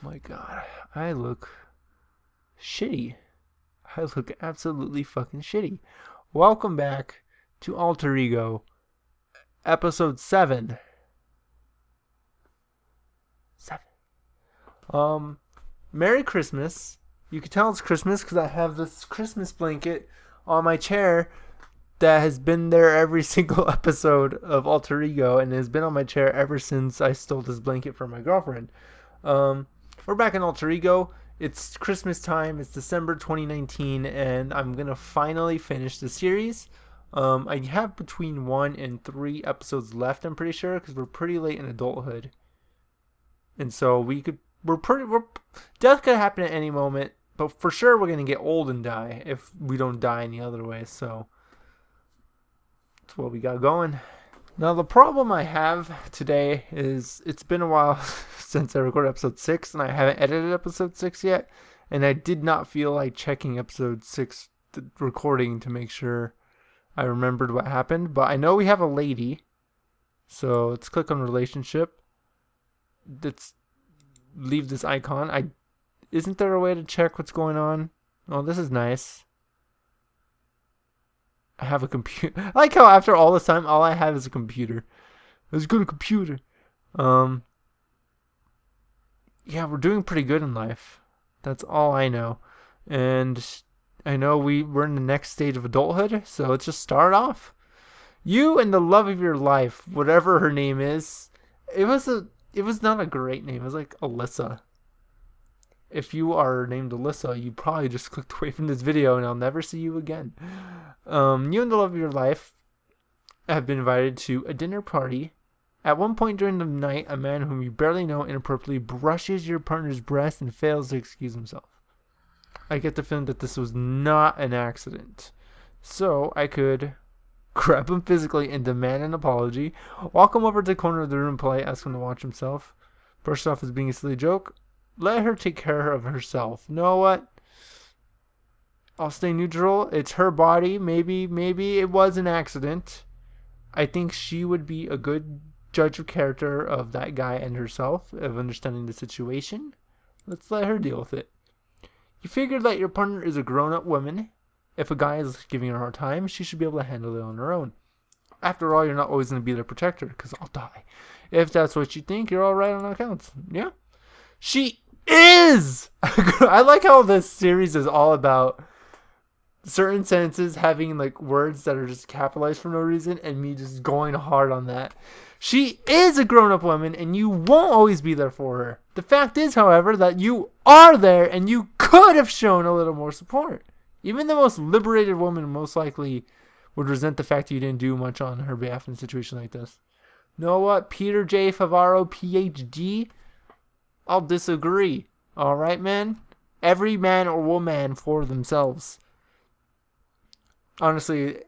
my god. I look shitty. I look absolutely fucking shitty. Welcome back to Alter Ego, episode 7. 7. Merry Christmas. You can tell it's Christmas because I have this Christmas blanket on my chair that has been there every single episode of Alter Ego and has been on my chair ever since I stole this blanket from my girlfriend. We're back in Alter Ego. It's Christmas time. It's December 2019, and I'm going to finally finish the series. I have between 1 and 3 episodes left, I'm pretty sure, because we're pretty late in adulthood. And so death could happen at any moment, but for sure we're going to get old and die if we don't die any other way, so that's what we got going. Now, the problem I have today is it's been a while since I recorded episode 6, and I haven't edited episode 6 yet, and I did not feel like checking episode 6 recording to make sure I remembered what happened, but I know we have a lady, so let's click on relationship. Let's leave this icon. Isn't there a way to check what's going on? Oh, this is nice. I have a computer. I like how after all this time, all I have is a computer. Let's go to computer. Yeah, we're doing pretty good in life. That's all I know. And I know we're in the next stage of adulthood, so let's just start off. You and the love of your life, whatever her name is, it was not a great name. It was like Alyssa. If you are named Alyssa, you probably just clicked away from this video and I'll never see you again. You and the love of your life have been invited to a dinner party. At one point during the night, a man whom you barely know inappropriately brushes your partner's breast and fails to excuse himself. I get the feeling that this was not an accident. So I could grab him physically and demand an apology, walk him over to the corner of the room, politely ask him to watch himself, brush it off as being a silly joke. Let her take care of herself. Know what? I'll stay neutral. It's her body. Maybe it was an accident. I think she would be a good judge of character of that guy and herself, of understanding the situation. Let's let her deal with it. You figure that your partner is a grown-up woman. If a guy is giving her a hard time, she should be able to handle it on her own. After all, you're not always going to be their protector, because I'll die. If that's what you think, you're all right on accounts. Yeah? She is! I like how this series is all about certain sentences having like words that are just capitalized for no reason and me just going hard on that. She is a grown-up woman and you won't always be there for her. The fact is, however, that you are there and you could have shown a little more support. Even the most liberated woman most likely would resent the fact that you didn't do much on her behalf in a situation like this. Know what? Peter J. Favaro, PhD? I'll disagree. Alright, man? Every man or woman for themselves. Honestly,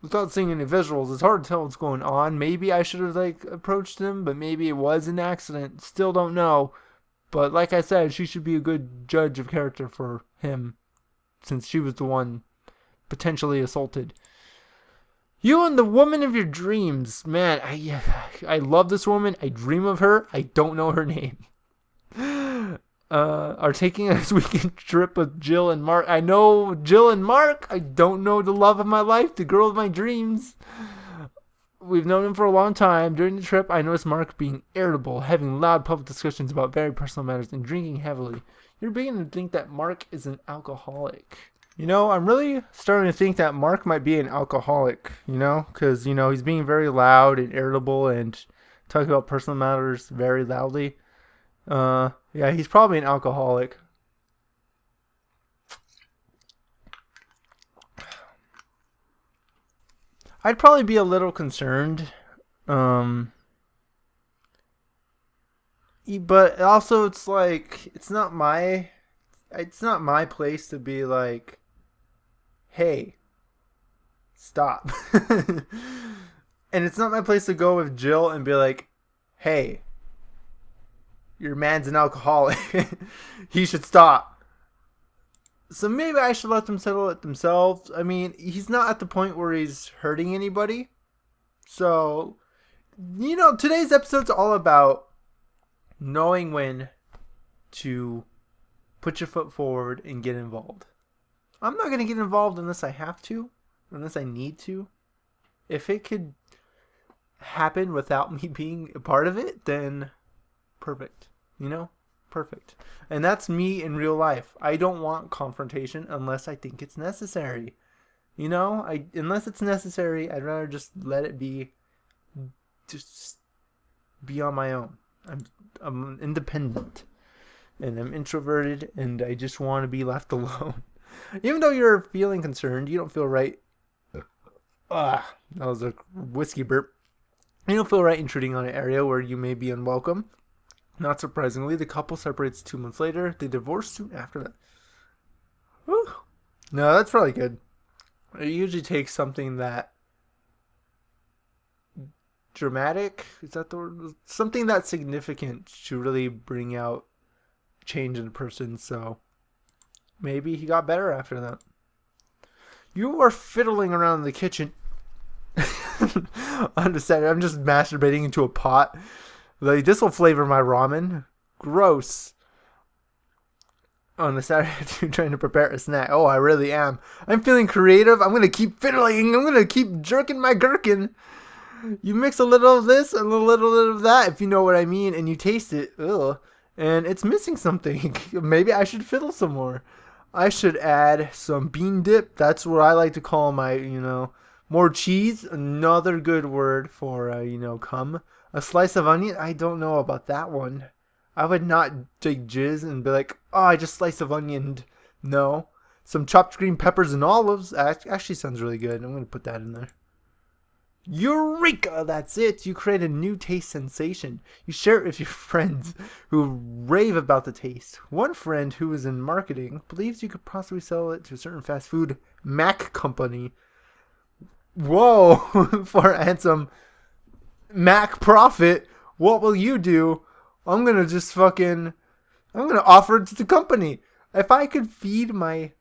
without seeing any visuals, it's hard to tell what's going on. Maybe I should have approached him, but maybe it was an accident. Still don't know. But like I said, she should be a good judge of character for him, since she was the one potentially assaulted. You and the woman of your dreams. Man, I love this woman. I dream of her. I don't know her name. Are taking a weekend trip with Jill and Mark. I know Jill and Mark. I don't know the love of my life, the girl of my dreams. We've known him for a long time. During the trip, I noticed Mark being irritable, having loud public discussions about very personal matters, and drinking heavily. You're beginning to think that Mark is an alcoholic. You know, I'm really starting to think that Mark might be an alcoholic, because, he's being very loud and irritable and talking about personal matters very loudly. Yeah, he's probably an alcoholic. I'd probably be a little concerned. But also it's like, it's not my place to be like, hey, stop. And it's not my place to go with Jill and be like, hey, your man's an alcoholic. He should stop. So maybe I should let them settle it themselves. I mean, he's not at the point where he's hurting anybody. So, today's episode's all about knowing when to put your foot forward and get involved. I'm not going to get involved unless I have to, unless I need to. If it could happen without me being a part of it, then perfect. Perfect. And that's me in real life. I don't want confrontation unless I think it's necessary. Unless it's necessary, I'd rather just let it be. Just be on my own. I'm independent, and I'm introverted, and I just want to be left alone. Even though you're feeling concerned, you don't feel right. That was a whiskey burp. You don't feel right intruding on an area where you may be unwelcome. Not surprisingly, the couple separates 2 months later. They divorce soon after that. Whew. No, that's probably good. It usually takes something that dramatic, is that the word? Something that's significant to really bring out change in a person. So maybe he got better after that. You are fiddling around in the kitchen. I'm just masturbating into a pot. Like, this will flavor my ramen. Gross. On a Saturday afternoon trying to prepare a snack. Oh, I really am. I'm feeling creative. I'm going to keep fiddling. I'm going to keep jerking my gherkin. You mix a little of this and a little of that, if you know what I mean, and you taste it. Ugh. And it's missing something. Maybe I should fiddle some more. I should add some bean dip. That's what I like to call my, more cheese. Another good word for, cum. A slice of onion. I don't know about that one. I would not take jizz and be like, oh, I just slice of onion. No. Some chopped green peppers and olives. Actually sounds really good. I'm going to put that in there. Eureka! That's it. You create a new taste sensation. You share it with your friends who rave about the taste. One friend who is in marketing believes you could possibly sell it to a certain fast food MacCompany. Whoa! For a handsome Mac profit. What will you do? I'm going to offer it to the company. If I could feed my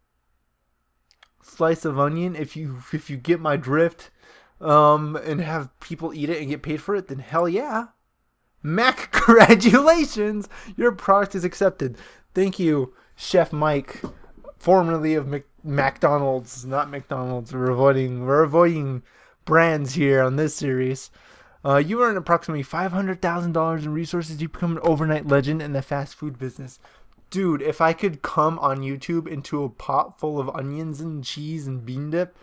slice of onion, if you get my drift, and have people eat it and get paid for it, then hell yeah. Mac, congratulations! Your product is accepted. Thank you, Chef Mike, formerly of McDonald's, not McDonald's. We're avoiding brands here on this series. You earn approximately $500,000 in resources. You become an overnight legend in the fast food business. Dude, if I could come on YouTube into a pot full of onions and cheese and bean dip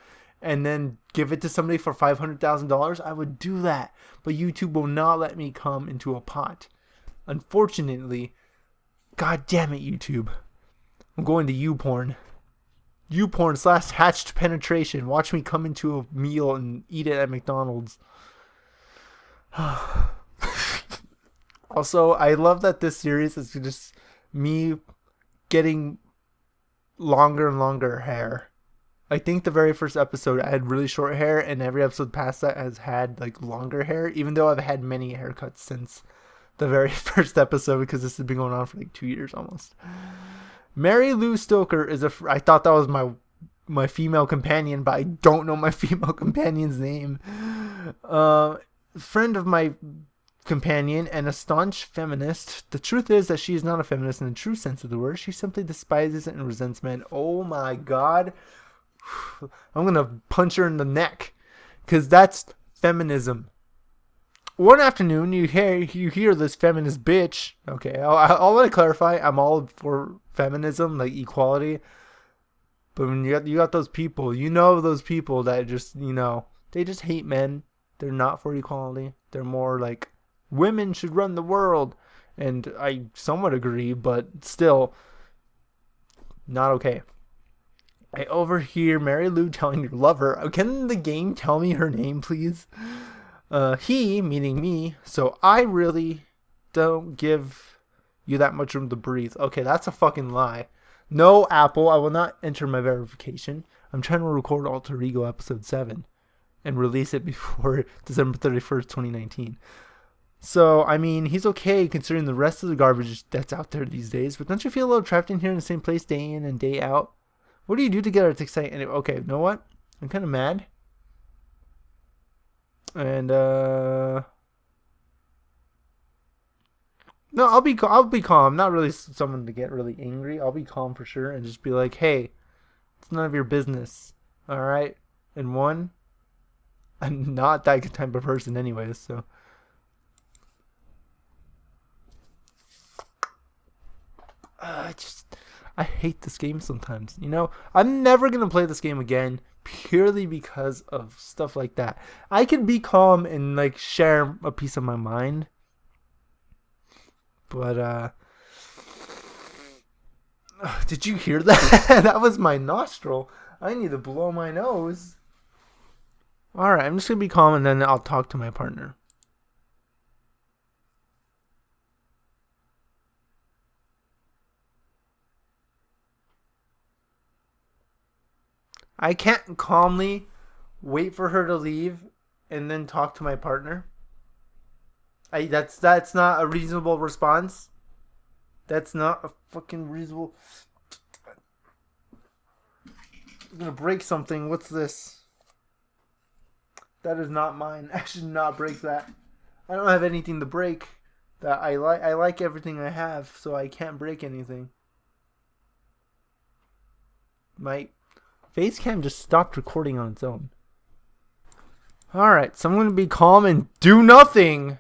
and then give it to somebody for $500,000, I would do that. But YouTube will not let me come into a pot. Unfortunately, god damn it, YouTube. I'm going to YouPorn. YouPorn / HatchedGeneration. Watch me come into a meal and eat it at McDonald's. Also, I love that this series is just me getting longer and longer hair. I think the very first episode I had really short hair, and every episode past that has had like longer hair, even though I've had many haircuts since the very first episode, because this has been going on for like 2 years almost. Mary Lou Stoker is I thought that was my female companion, but I don't know my female companion's name. Friend of my companion and a staunch feminist. The truth is that she is not a feminist in the true sense of the word. She simply despises and resents men. Oh my god. I'm going to punch her in the neck, because that's feminism. One afternoon, you hear this feminist bitch. Okay, I'll let it clarify. I'm all for feminism, like equality. But when you got those people, those people that just, they just hate men. They're not for equality. They're more like, women should run the world. And I somewhat agree, but still, not okay. I overhear Mary Lou telling your lover, can the game tell me her name, please? He, meaning me, so I really don't give you that much room to breathe. Okay, that's a fucking lie. No, Apple, I will not enter my verification. I'm trying to record Alter Ego episode 7 and release it before December 31st, 2019. So, I mean, he's okay considering the rest of the garbage that's out there these days, but don't you feel a little trapped in here in the same place day in and day out? What do you do to get her to excite? Anyway, okay, you know what? I'm kind of mad. And, No, I'll be calm. Not really someone to get really angry. I'll be calm for sure and just be like, hey, it's none of your business. All right. And one, I'm not that type of person, anyways. So. I hate this game sometimes. You know, I'm never gonna play this game again purely because of stuff like that. I can be calm and like share a piece of my mind, but did you hear that? That was my nostril. I need to blow my nose. All right, I'm just gonna be calm and then I'll talk to my partner. I can't calmly wait for her to leave and then talk to my partner. That's not a reasonable response. That's not a fucking reasonable. I'm gonna break something. What's this? That is not mine. I should not break that. I don't have anything to break. That I like everything I have, so I can't break anything. My Facecam just stopped recording on its own. Alright, so I'm going to be calm and do nothing.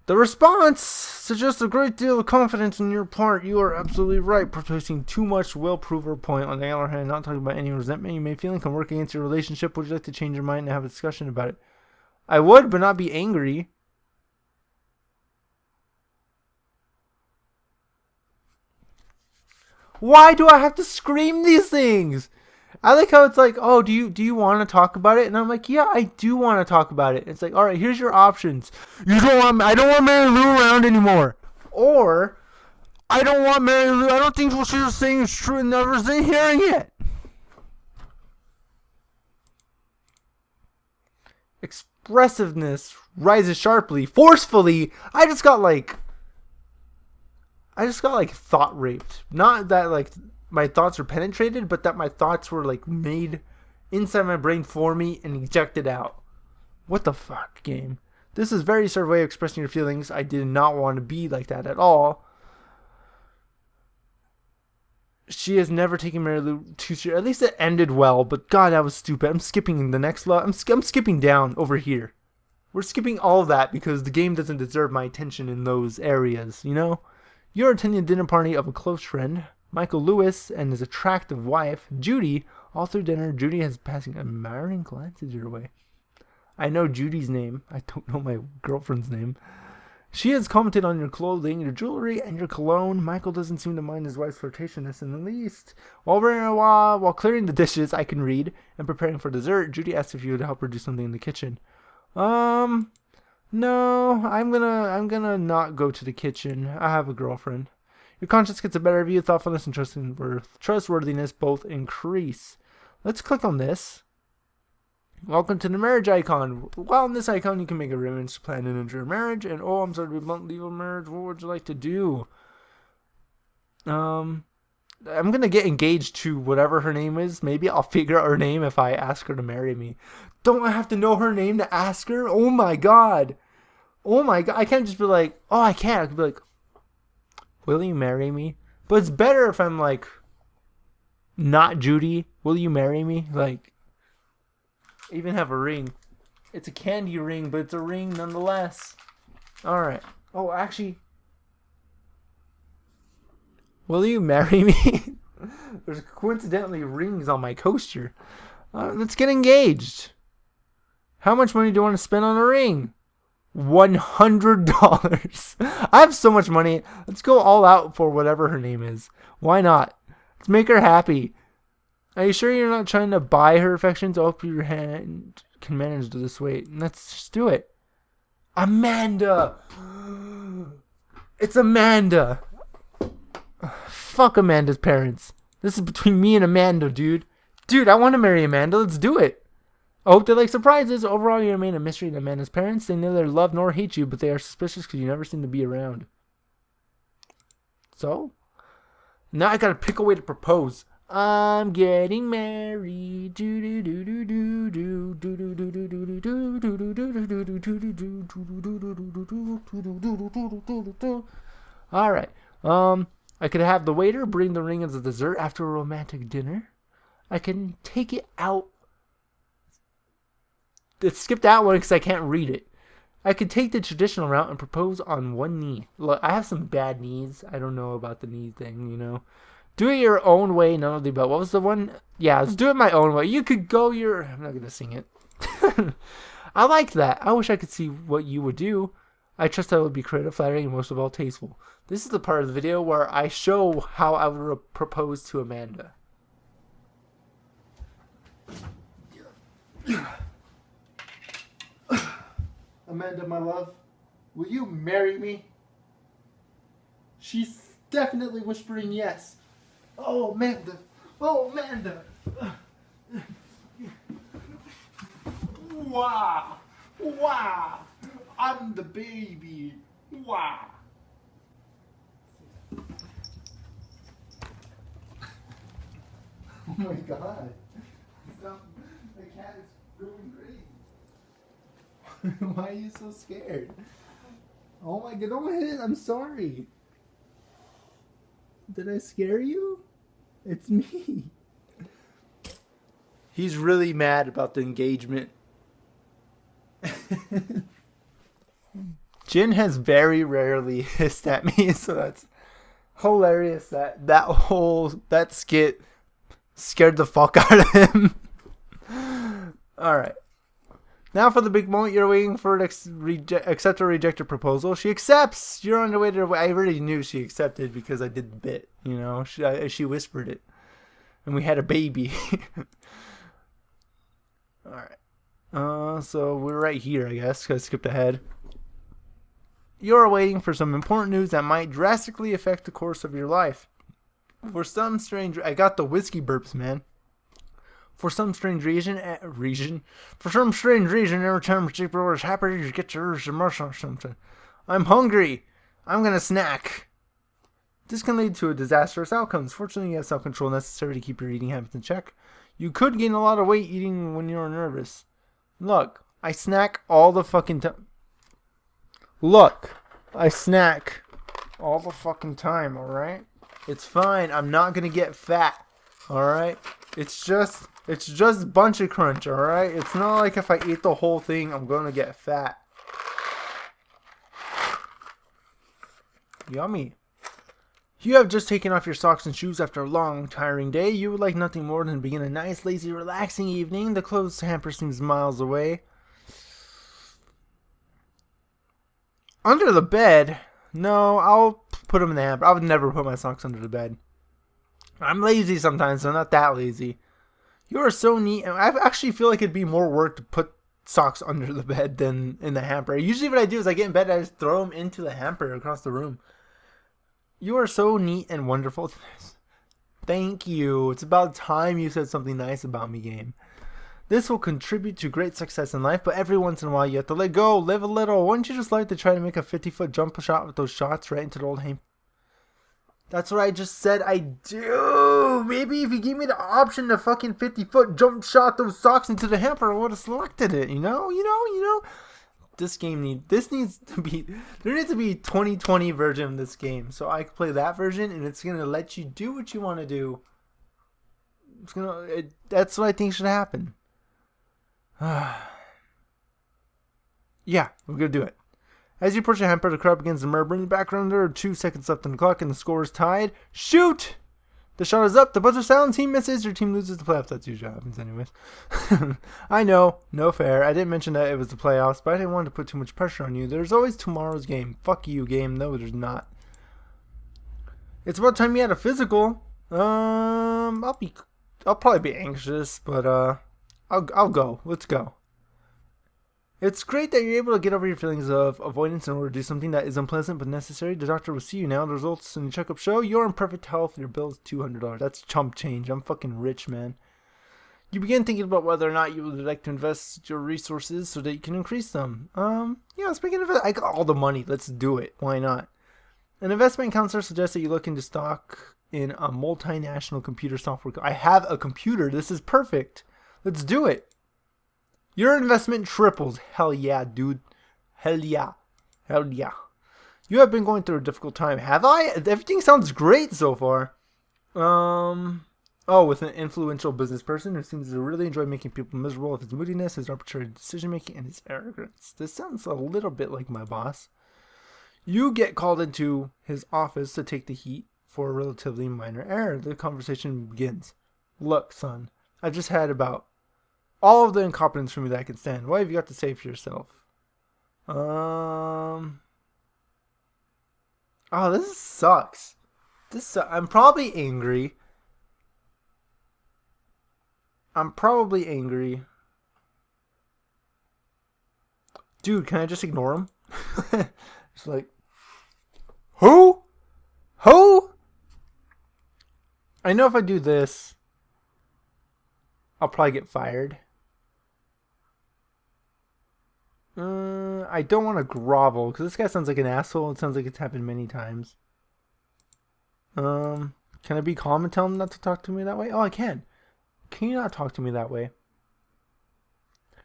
The response suggests a great deal of confidence on your part. You are absolutely right. Placing too much will prove her point. On the other hand, not talking about any resentment you may feel can work against your relationship. Would you like to change your mind and have a discussion about it? I would, but not be angry. Why do I have to scream these things? I like how it's like, oh, do you want to talk about it? And I'm like, yeah, I do want to talk about it. It's like, all right, here's your options. I don't want Mary Lou around anymore. Or, I don't want Mary Lou. I don't think what she was saying is true and never hearing it. Expressiveness rises sharply, forcefully. I just got like thought raped. Not that like my thoughts were penetrated, but that my thoughts were like made inside my brain for me and ejected out. What the fuck, game? This is a very sort of way of expressing your feelings. I did not want to be like that at all. She has never taken Mary Lou too seriously. At least it ended well, but God, that was stupid. I'm skipping the next level. I'm skipping down over here. We're skipping all of that because the game doesn't deserve my attention in those areas, you know? You're attending a dinner party of a close friend, Michael Lewis, and his attractive wife, Judy. All through dinner, Judy has passing admiring glances your way. I know Judy's name. I don't know my girlfriend's name. She has commented on your clothing, your jewelry, and your cologne. Michael doesn't seem to mind his wife's flirtatiousness in the least. While clearing the dishes, I can read, and preparing for dessert, Judy asks if you would help her do something in the kitchen. No, I'm gonna not go to the kitchen. I have a girlfriend. Your conscience gets a better view. Thoughtfulness and trustworthiness both increase. Let's click on this. Welcome to the marriage icon. While in this icon, you can make arrangements to plan and enter a marriage. And oh, I'm sorry to be blunt, leave a marriage. What would you like to do? I'm gonna get engaged to whatever her name is. Maybe I'll figure out her name if I ask her to marry me. Don't I have to know her name to ask her? Oh my god. I can't just be like, oh, I can't. I could be like, will you marry me? But it's better if I'm like, not Judy. Will you marry me? Like, I even have a ring. It's a candy ring, but it's a ring nonetheless. Alright. Oh, actually, will you marry me? There's coincidentally rings on my coaster. Let's get engaged. How much money do you want to spend on a ring? $100. I have so much money. Let's go all out for whatever her name is. Why not? Let's make her happy. Are you sure you're not trying to buy her affections? I hope your hand can manage to this weight. Let's just do it. Amanda. It's Amanda. Fuck Amanda's parents. This is between me and Amanda, dude. Dude, I want to marry Amanda. Let's do it. I hope they like surprises. Overall, you remain a mystery to Amanda's parents. They neither love nor hate you, but they are suspicious because you never seem to be around. So, now I gotta pick a way to propose. I'm getting married. All right. I could have the waiter bring the ring as a dessert after a romantic dinner. I can take it out. Let's skip that one because I can't read it. I could take the traditional route and propose on one knee. Look, I have some bad knees. I don't know about the knee thing, you know. Do it your own way, none of the above. What was the one? Yeah, let's do it my own way. You could go your... I'm not going to sing it. I like that. I wish I could see what you would do. I trust that would be creative, flattering, and most of all, tasteful. This is the part of the video where I show how I would propose to Amanda. Amanda, my love, will you marry me? She's definitely whispering yes. Oh, Amanda. Oh, Amanda. Wow. Wow. I'm the baby. Wow. Oh my God. The cat is going crazy. Why are you so scared? Oh my God, don't hit it. I'm sorry. Did I scare you? It's me. He's really mad about the engagement. Jin has very rarely hissed at me, so that's hilarious. That skit scared the fuck out of him. Alright. Now for the big moment you're waiting for, accept or reject your proposal. She accepts. You're on the way to... I already knew she accepted because I did the bit, you know. She whispered it. And we had a baby. Alright. So we're right here, I guess. I skipped ahead. You're waiting for some important news that might drastically affect the course of your life. For some strange... I got the whiskey burps, man. For some strange reason, every time people is happy, you get yours or something. I'm hungry. I'm gonna snack. This can lead to a disastrous outcomes. Fortunately, you have self-control necessary to keep your eating habits in check. You could gain a lot of weight eating when you're nervous. Look, I snack all the fucking time. Look, I snack all the fucking time, alright? It's fine. I'm not gonna get fat, alright? It's just bunch of crunch, alright? It's not like if I eat the whole thing, I'm gonna get fat. Yummy. You have just taken off your socks and shoes after a long, tiring day. You would like nothing more than to begin a nice, lazy, relaxing evening. The clothes hamper seems miles away. Under the bed? No, I'll put them in the hamper. I would never put my socks under the bed. I'm lazy sometimes, so I'm not that lazy. You are so neat. I actually feel like it'd be more work to put socks under the bed than in the hamper. Usually what I do is I get in bed and I just throw them into the hamper across the room. You are so neat and wonderful. Thank you. It's about time you said something nice about me, game. This will contribute to great success in life, but every once in a while you have to let go, live a little. Wouldn't you just like to try to make a 50-foot jump shot with those shots right into the old ham? That's what I just said I do. Maybe if you gave me the option to fucking 50-foot jump shot those socks into the hamper, I would have selected it. You know. This needs to be. There needs to be a 2020 version of this game, so I can play that version, and it's gonna let you do what you want to do. That's what I think should happen. Yeah, we're gonna do it. As you approach the hamper, the crowd begins to murmur in the background. There are 2 seconds left on the clock, and the score is tied. Shoot! The shot is up. The buzzer sounds. Team misses. Your team loses the playoffs. That's usually what happens anyways. I know. No fair. I didn't mention that it was the playoffs, but I didn't want to put too much pressure on you. There's always tomorrow's game. Fuck you, game. No, there's not. It's about time you had a physical. I'll probably be anxious, but I'll go. Let's go. It's great that you're able to get over your feelings of avoidance in order to do something that is unpleasant but necessary. The doctor will see you now. The results in the checkup show you're in perfect health. Your bill is $200. That's chump change. I'm fucking rich, man. You begin thinking about whether or not you would like to invest your resources so that you can increase them. Yeah, speaking of it, I got all the money. Let's do it. Why not? An investment counselor suggests that you look into stock in a multinational computer software. I have a computer. This is perfect. Let's do it. Your investment triples. Hell yeah, dude. Hell yeah. Hell yeah. You have been going through a difficult time. Have I? Everything sounds great so far. Oh, with an influential business person who seems to really enjoy making people miserable with his moodiness, his arbitrary decision making, and his arrogance. This sounds a little bit like my boss. You get called into his office to take the heat for a relatively minor error. The conversation begins. Look, son, I just had about all of the incompetence from you that I can stand. What have you got to say for yourself? Oh, this sucks. I'm probably angry. Dude, can I just ignore him? It's like, who? I know if I do this, I'll probably get fired. I don't want to grovel, because this guy sounds like an asshole. It sounds like it's happened many times. Can I be calm and tell him not to talk to me that way? Oh, I can. Can you not talk to me that way?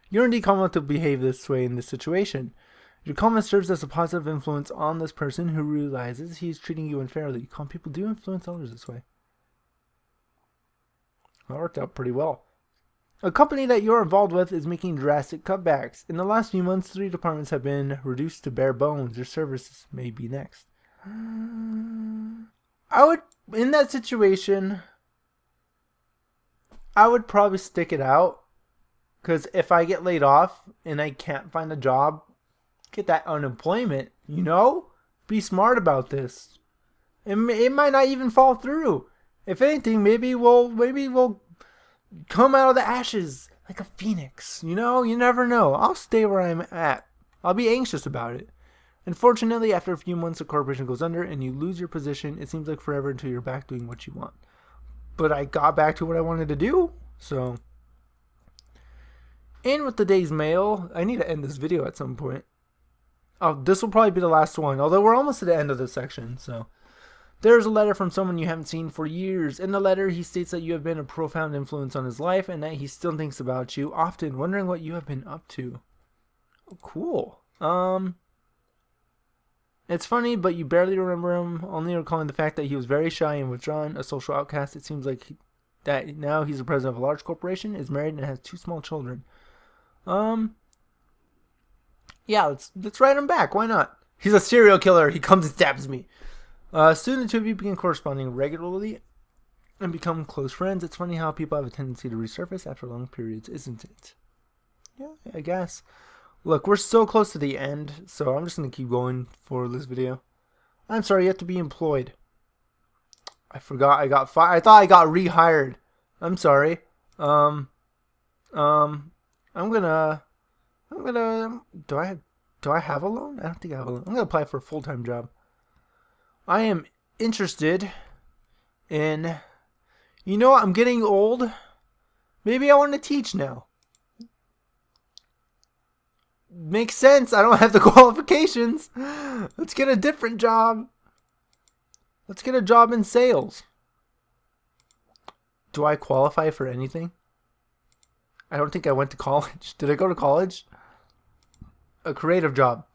You're indeed calm enough to behave this way in this situation. Your calmness serves as a positive influence on this person who realizes he's treating you unfairly. Calm people do influence others this way. That worked out pretty well. A company that you're involved with is making drastic cutbacks. In the last few months, 3 departments have been reduced to bare bones. Your services may be next. In that situation, I would probably stick it out. Because if I get laid off and I can't find a job, get that unemployment, you know? Be smart about this. It might not even fall through. If anything, maybe we'll come out of the ashes like a phoenix. You know, you never know. I'll stay where I'm at. I'll be anxious about it. Unfortunately, after a few months, the corporation goes under and you lose your position. It seems like forever until you're back doing what you want. But I got back to what I wanted to do, so... In with the day's mail. I need to end this video at some point. Oh, this will probably be the last one, although we're almost at the end of this section, so... There's a letter from someone you haven't seen for years. In the letter, he states that you have been a profound influence on his life and that he still thinks about you, often wondering what you have been up to. Oh, cool. It's funny, but you barely remember him, only recalling the fact that he was very shy and withdrawn, a social outcast. It seems like that now he's the president of a large corporation, is married, and has 2 small children. Yeah, let's write him back. Why not? He's a serial killer. He comes and stabs me. Soon the two of you begin corresponding regularly and become close friends. It's funny how people have a tendency to resurface after long periods, isn't it? Yeah, I guess. Look, we're so close to the end, so I'm just going to keep going for this video. I'm sorry, you have to be employed. I forgot I got fired. I thought I got rehired. I'm sorry. I'm gonna, do I have a loan? I don't think I have a loan. I'm gonna apply for a full-time job. I am interested in, you know, I'm getting old. Maybe I want to teach now. Makes sense. I don't have the qualifications. Let's get a different job. Let's get a job in sales. Do I qualify for anything? I don't think I went to college. Did I go to college? A creative job.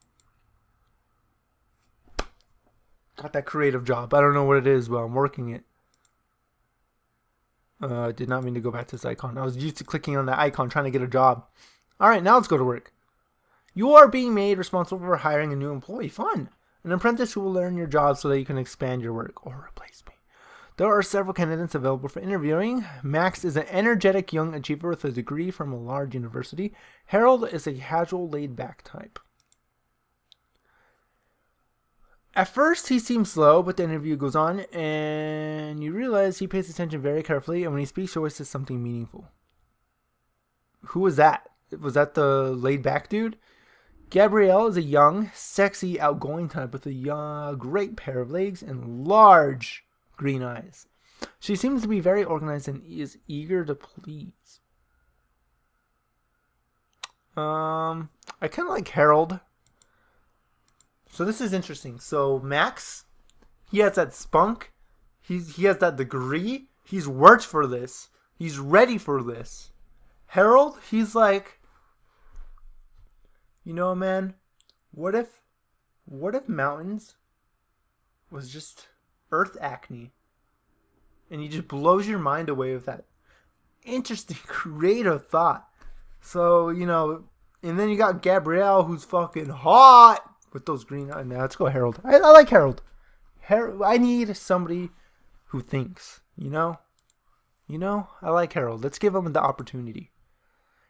Got that creative job. I don't know what it is, but I'm working it. I did not mean to go back to this icon. I was used to clicking on that icon trying to get a job. Alright, now let's go to work. You are being made responsible for hiring a new employee. Fun. An apprentice who will learn your job so that you can expand your work or replace me. There are several candidates available for interviewing. Max is an energetic young achiever with a degree from a large university. Harold is a casual, laid-back type. At first, he seems slow, but the interview goes on, and you realize he pays attention very carefully, and when he speaks, he always says something meaningful. Who was that? Was that the laid-back dude? Gabrielle is a young, sexy, outgoing type with a great pair of legs and large green eyes. She seems to be very organized and is eager to please. I kind of like Harold. So this is interesting. So Max He has that spunk. He has that degree. He's worked for this. He's ready for this. Harold, he's like, you know, man, what if mountains was just earth acne? And he just blows your mind away with that interesting, creative thought. So, you know, and then you got Gabrielle, who's fucking hot with those green eyes. Now, let's go Harold. I like Harold. I need somebody who thinks, you know? You know, I like Harold. Let's give him the opportunity.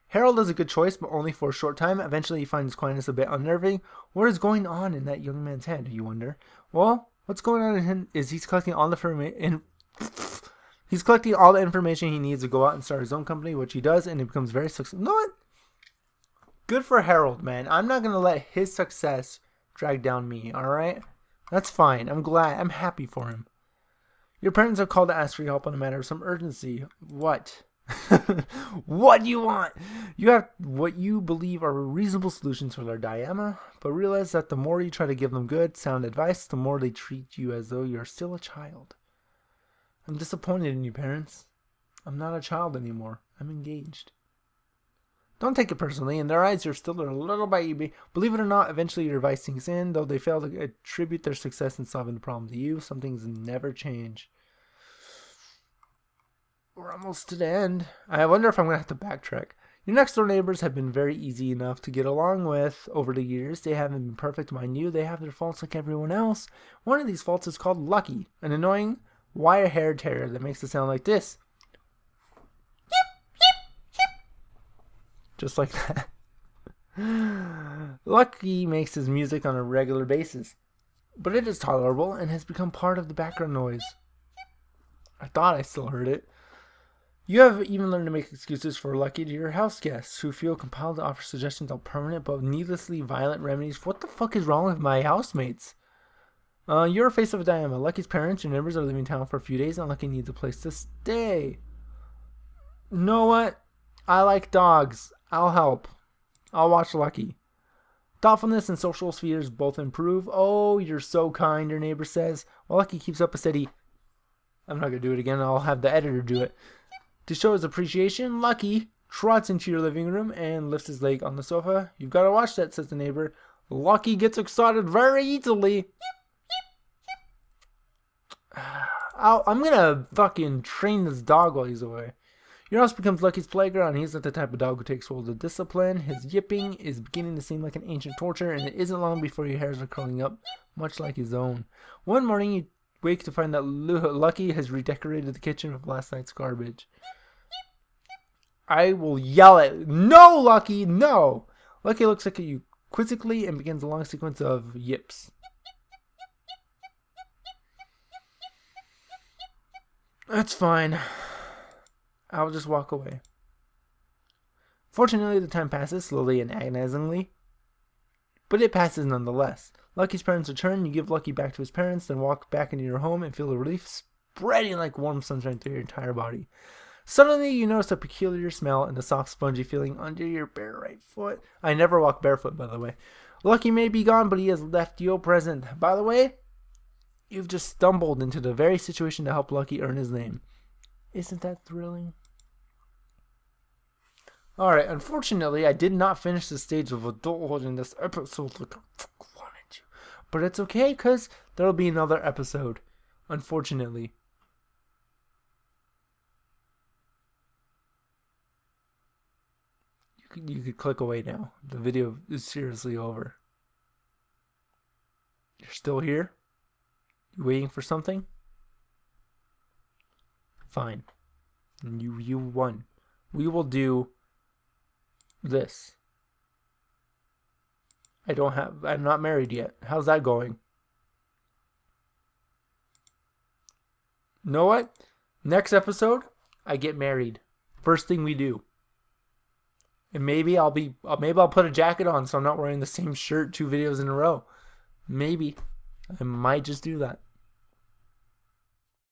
Harold is a good choice, but only for a short time. Eventually, he finds quietness a bit unnerving. What is going on in that young man's head, you wonder? Well, what's going on in him is he's collecting all the information he needs to go out and start his own company, which he does, and it becomes very successful. You know what? Good for Harold, man. I'm not going to let his success drag down me, alright? That's fine. I'm glad. I'm happy for him. Your parents have called to ask for your help on a matter of some urgency. What? What do you want? You have what you believe are reasonable solutions for their dilemma, but realize that the more you try to give them good, sound advice, the more they treat you as though you're still a child. I'm disappointed in you, parents. I'm not a child anymore. I'm engaged. Don't take it personally. In their eyes, you're still a little baby. Believe it or not, eventually your advice sinks in. Though they fail to attribute their success in solving the problem to you, some things never change. We're almost to the end. I wonder if I'm going to have to backtrack. Your next door neighbors have been very easy enough to get along with over the years. They haven't been perfect, mind you. They have their faults like everyone else. One of these faults is called Lucky, an annoying wire-haired terrier that makes it sound like this. Just like that. Lucky makes his music on a regular basis, but it is tolerable and has become part of the background noise. I thought I still heard it. You have even learned to make excuses for Lucky to your house guests who feel compelled to offer suggestions on permanent but needlessly violent remedies. What the fuck is wrong with my housemates? You're a face of a dilemma. Lucky's parents, your neighbors, are leaving town for a few days and Lucky needs a place to stay. You know what? I like dogs. I'll help. I'll watch Lucky. Thoughtfulness and social spheres both improve. Oh, you're so kind, your neighbor says. While Lucky keeps up a steady... I'm not going to do it again. I'll have the editor do it. To show his appreciation, Lucky trots into your living room and lifts his leg on the sofa. You've got to watch that, says the neighbor. Lucky gets excited very easily. I'm going to fucking train this dog while he's away. Your house becomes Lucky's playground. He's not the type of dog who takes rules of discipline. His yipping is beginning to seem like an ancient torture, and it isn't long before your hairs are curling up, much like his own. One morning, you wake to find that Lucky has redecorated the kitchen with last night's garbage. I will yell at no, Lucky, no! Lucky looks at you quizzically and begins a long sequence of yips. That's fine. I'll just walk away. Fortunately, the time passes slowly and agonizingly, but it passes nonetheless. Lucky's parents return, you give Lucky back to his parents, then walk back into your home and feel the relief spreading like warm sunshine through your entire body. Suddenly, you notice a peculiar smell and a soft, spongy feeling under your bare right foot. I never walk barefoot, by the way. Lucky may be gone, but he has left you a present. By the way, you've just stumbled into the very situation to help Lucky earn his name. Isn't that thrilling? Alright, unfortunately, I did not finish the stage of adulthood in this episode like I wanted to. But it's okay, because there'll be another episode. Unfortunately. You could click away now. The video is seriously over. You're still here? You waiting for something? Fine. And you won. We will do this. I'm not married yet. How's that going? You know what? Next episode, I get married. First thing we do. And maybe I'll put a jacket on so I'm not wearing the same shirt 2 videos in a row. Maybe. I might just do that.